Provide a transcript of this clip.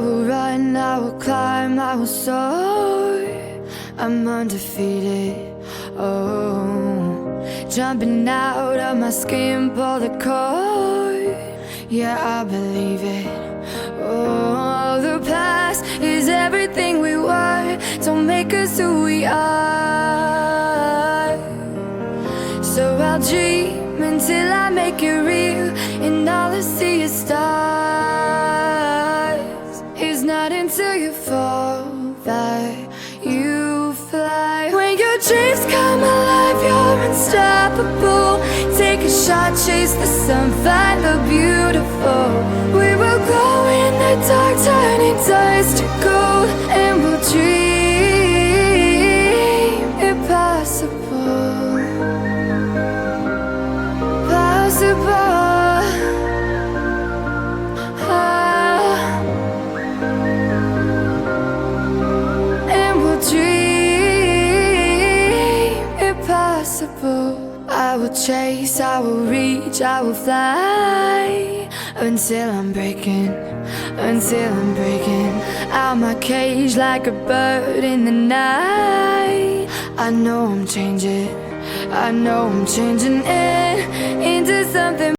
will run, I will climb, I will soar. I'm undefeated, oh. Jumping out of my skin, pull the cord. Yeah, I believe it. Oh, the past is everything we were. Don't make us who we are. So I'll dream until I make it real, and all I see is stars. It's not until you fall that you fly. When your dreams come alive, you're unstoppable. Take a shot, chase the sun, find the beautiful. We will glow in the dark, turning dust to gold, and we'll dream impossible. And we'll dream impossible. I will chase, I will reach, I will fly until I'm breaking out my cage like a bird in the night. I know I'm changing into something